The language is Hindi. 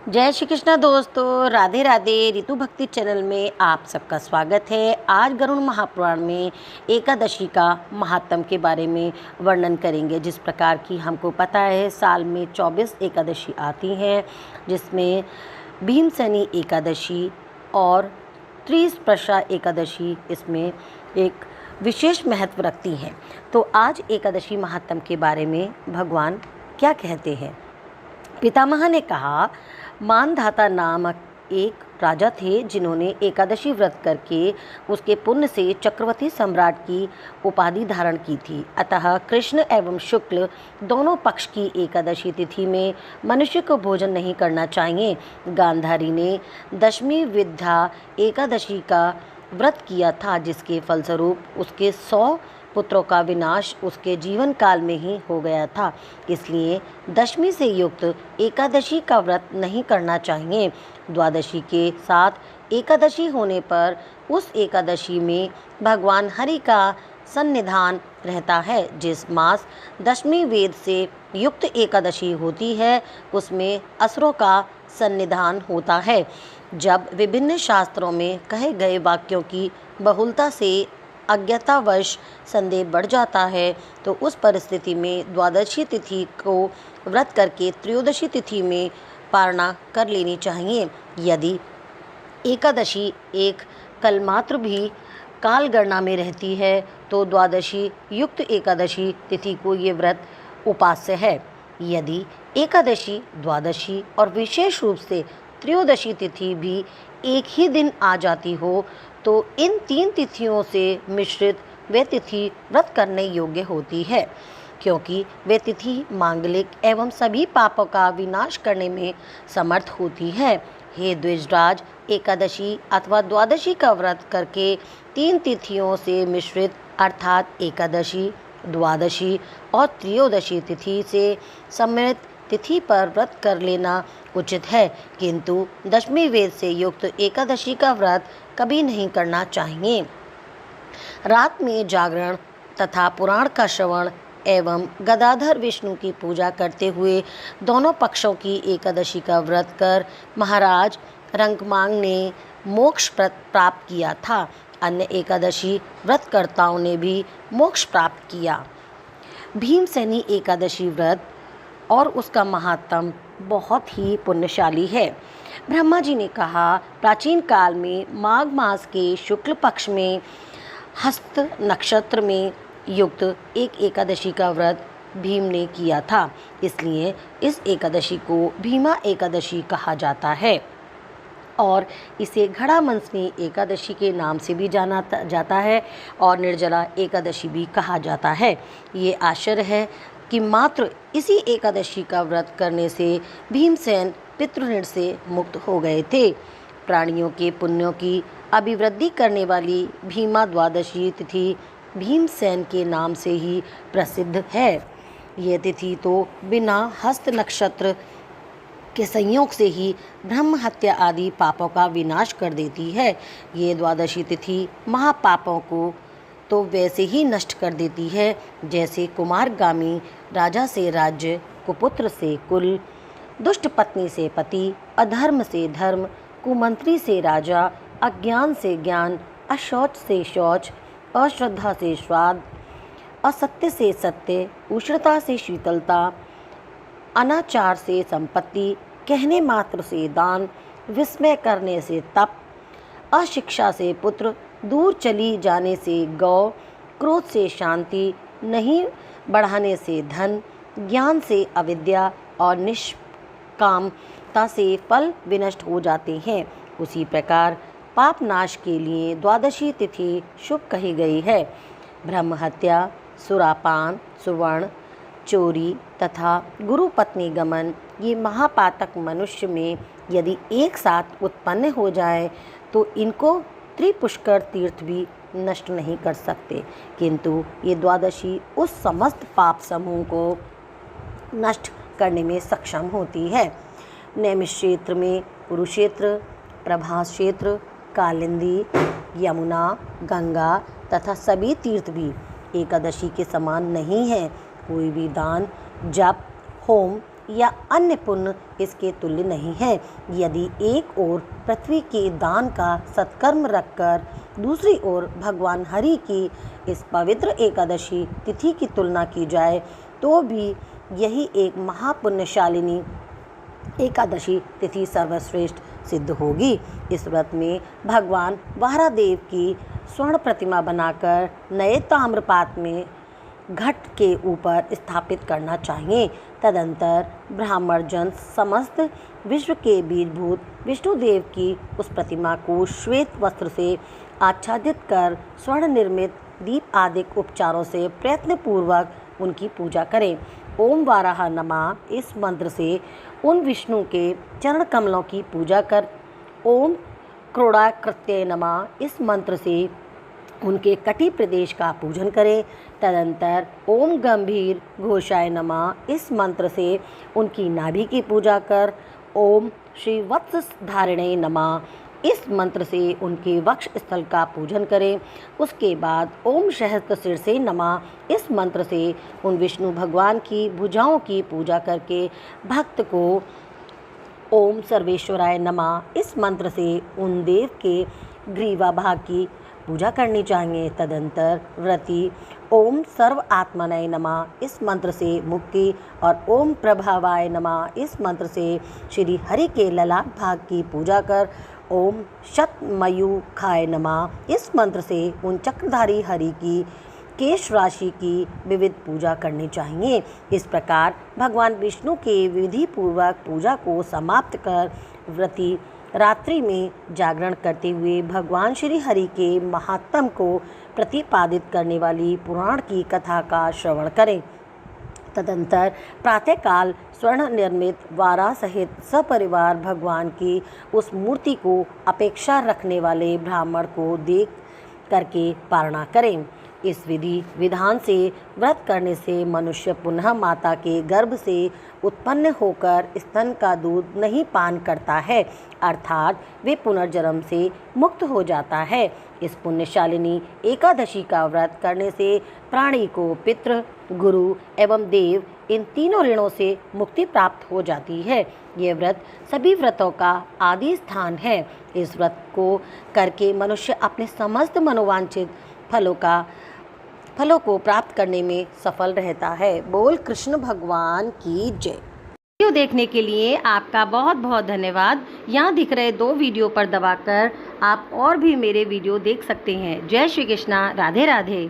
जय श्री कृष्णा दोस्तों, राधे राधे। ऋतु भक्ति चैनल में आप सबका स्वागत है। आज गरुड़ महापुराण में एकादशी का महात्म के बारे में वर्णन करेंगे। जिस प्रकार की हमको पता है, साल में 24 एकादशी आती हैं, जिसमें भीमसेनी एकादशी और त्रिस्पर्शा एकादशी इसमें एक विशेष महत्व रखती हैं। तो आज एकादशी महात्म के बारे में भगवान क्या कहते हैं। पितामह ने कहा, मानधाता नामक एक राजा थे, जिन्होंने एकादशी व्रत करके उसके पुण्य से चक्रवर्ती सम्राट की उपाधि धारण की थी। अतः कृष्ण एवं शुक्ल दोनों पक्ष की एकादशी तिथि में मनुष्य को भोजन नहीं करना चाहिए। गांधारी ने दशमी विद्या एकादशी का व्रत किया था, जिसके फलस्वरूप उसके 100 पुत्रों का विनाश उसके जीवन काल में ही हो गया था। इसलिए दशमी से युक्त एकादशी का व्रत नहीं करना चाहिए। द्वादशी के साथ एकादशी होने पर उस एकादशी में भगवान हरि का सन्निधान रहता है। जिस मास दशमी वेद से युक्त एकादशी होती है, उसमें असुरों का सन्निधान होता है। जब विभिन्न शास्त्रों में कहे गए वाक्यों की बहुलता से अज्ञतावश संदेह बढ़ जाता है, तो उस परिस्थिति में द्वादशी तिथि को व्रत करके त्रयोदशी तिथि में पारणा कर लेनी चाहिए। यदि एकादशी एक कलमात्र भी काल गणना में रहती है, तो द्वादशी युक्त एकादशी तिथि को ये व्रत उपास्य है। यदि एकादशी, द्वादशी और विशेष रूप से त्रयोदशी तिथि भी एक ही दिन आ जाती हो, तो इन 3 तिथियों से मिश्रित वे तिथि व्रत करने योग्य होती है, क्योंकि वे तिथि मांगलिक एवं सभी पापों का विनाश करने में समर्थ होती है। हे द्विजराज, एकादशी अथवा द्वादशी का व्रत करके 3 तिथियों से मिश्रित अर्थात एकादशी, द्वादशी और त्रयोदशी तिथि से सम्मिलित तिथि पर व्रत कर लेना उचित है, किंतु दशमी वेद से युक्त एकादशी का व्रत कभी नहीं करना चाहिए। रात में जागरण तथा पुराण का श्रवण एवं गदाधर विष्णु की पूजा करते हुए दोनों पक्षों की एकादशी का व्रत कर महाराज रंगमांग ने मोक्ष प्राप्त किया था। अन्य एकादशी व्रतकर्ताओं ने भी मोक्ष प्राप्त किया। भीमसेनी एकादशी व्रत और उसका महात्म बहुत ही पुण्यशाली है। ब्रह्मा जी ने कहा, प्राचीन काल में माघ मास के शुक्ल पक्ष में हस्त नक्षत्र में युक्त एक एकादशी का व्रत भीम ने किया था। इसलिए इस एकादशी को भीमा एकादशी कहा जाता है और इसे घड़ामंसनी एकादशी के नाम से भी जाना जाता है और निर्जला एकादशी भी कहा जाता है। ये आश्चर्य है कि मात्र इसी एकादशी का व्रत करने से भीमसेन पितृऋण से मुक्त हो गए थे। प्राणियों के पुण्यों की अभिवृद्धि करने वाली भीमा द्वादशी तिथि भीमसेन के नाम से ही प्रसिद्ध है। यह तिथि तो बिना हस्त नक्षत्र के संयोग से ही ब्रह्म हत्या आदि पापों का विनाश कर देती है। ये द्वादशी तिथि महापापों को तो वैसे ही नष्ट कर देती है, जैसे कुमारगामी राजा से राज्य, कुपुत्र से कुल, दुष्ट पत्नी से पति, अधर्म से धर्म, कुमंत्री से राजा, अज्ञान से ज्ञान, अशौच से शौच, अश्रद्धा से श्राद्ध, असत्य से सत्य, उष्णता से शीतलता, अनाचार से संपत्ति, कहने मात्र से दान, विस्मय करने से तप, अशिक्षा से पुत्र, दूर चली जाने से गौ, क्रोध से शांति, नहीं बढ़ाने से धन, ज्ञान से अविद्या और निष्कामता से फल विनष्ट हो जाते हैं। उसी प्रकार पाप नाश के लिए द्वादशी तिथि शुभ कही गई है। ब्रह्म हत्या, सुरापान, सुवर्ण, चोरी तथा गुरु पत्नी गमन, ये महापातक मनुष्य में यदि एक साथ उत्पन्न हो जाए, तो इनको त्रिपुष्कर तीर्थ भी नष्ट नहीं कर सकते, किंतु ये द्वादशी उस समस्त पाप समूह को नष्ट करने में सक्षम होती है। नैमिष क्षेत्र में कुरुक्षेत्र, प्रभास क्षेत्र, कालिंदी, यमुना, गंगा तथा सभी तीर्थ भी एकादशी के समान नहीं हैं। कोई भी दान, जप, होम या अन्य पुण्य इसके तुल्य नहीं है। यदि एक ओर पृथ्वी के दान का सत्कर्म रखकर दूसरी ओर भगवान हरि की इस पवित्र एकादशी तिथि की तुलना की जाए तो भी यही एक महापुण्यशालिनी एकादशी तिथि सर्वश्रेष्ठ सिद्ध होगी। इस व्रत में भगवान वारादेव की स्वर्ण प्रतिमा बनाकर नए ताम्रपात्र में घट के ऊपर स्थापित करना चाहिए। तदंतर ब्राह्मण जन समस्त विश्व के बीजभूत विष्णुदेव की उस प्रतिमा को श्वेत वस्त्र से आच्छादित कर स्वर्ण निर्मित दीप आदि उपचारों से प्रयत्नपूर्वक उनकी पूजा करें। ओम वाराह नमः इस मंत्र से उन विष्णु के चरण कमलों की पूजा कर ओम क्रोडाकृत्य नमः इस मंत्र से उनके कटी प्रदेश का पूजन करें। तदंतर ओम गंभीर घोषाय नमः इस मंत्र से उनकी नाभि की पूजा कर ओम श्री वत्स धारिणे नमः इस मंत्र से उनके वक्ष स्थल का पूजन करें। उसके बाद ओम सहस्त्र शीर्षे नमः इस मंत्र से उन विष्णु भगवान की भुजाओं की पूजा करके भक्त को ओम सर्वेश्वराय नमः इस मंत्र से उन देव के ग्रीवा भाग की पूजा करनी चाहिए। तदंतर व्रती ओम सर्व आत्मनय नमः इस मंत्र से मुक्ति और ओम प्रभावाय नमः इस मंत्र से श्री हरि के ललाट भाग की पूजा कर ओम शतमयूखाय नमः इस मंत्र से उन चक्रधारी हरि की केश राशि की विविध पूजा करनी चाहिए। इस प्रकार भगवान विष्णु के विधि पूर्वक पूजा को समाप्त कर व्रती रात्रि में जागरण करते हुए भगवान श्री हरि के महात्म को प्रतिपादित करने वाली पुराण की कथा का श्रवण करें। तदंतर प्रातःकाल स्वर्ण निर्मित वारा सहित सपरिवार भगवान की उस मूर्ति को अपेक्षा रखने वाले ब्राह्मण को देख करके पारणा करें। इस विधि विधान से व्रत करने से मनुष्य पुनः माता के गर्भ से उत्पन्न होकर स्तन का दूध नहीं पान करता है, अर्थात वे पुनर्जन्म से मुक्त हो जाता है। इस पुण्यशालिनी एकादशी का व्रत करने से प्राणी को पितृ, गुरु एवं देव इन तीनों ऋणों से मुक्ति प्राप्त हो जाती है। ये व्रत सभी व्रतों का आदि स्थान है। इस व्रत को करके मनुष्य अपने समस्त मनोवांछित फलों को प्राप्त करने में सफल रहता है। बोल कृष्ण भगवान की जय। वीडियो देखने के लिए आपका बहुत बहुत धन्यवाद। यहाँ दिख रहे 2 वीडियो पर दबाकर आप और भी मेरे वीडियो देख सकते हैं। जय श्री कृष्णा, राधे राधे।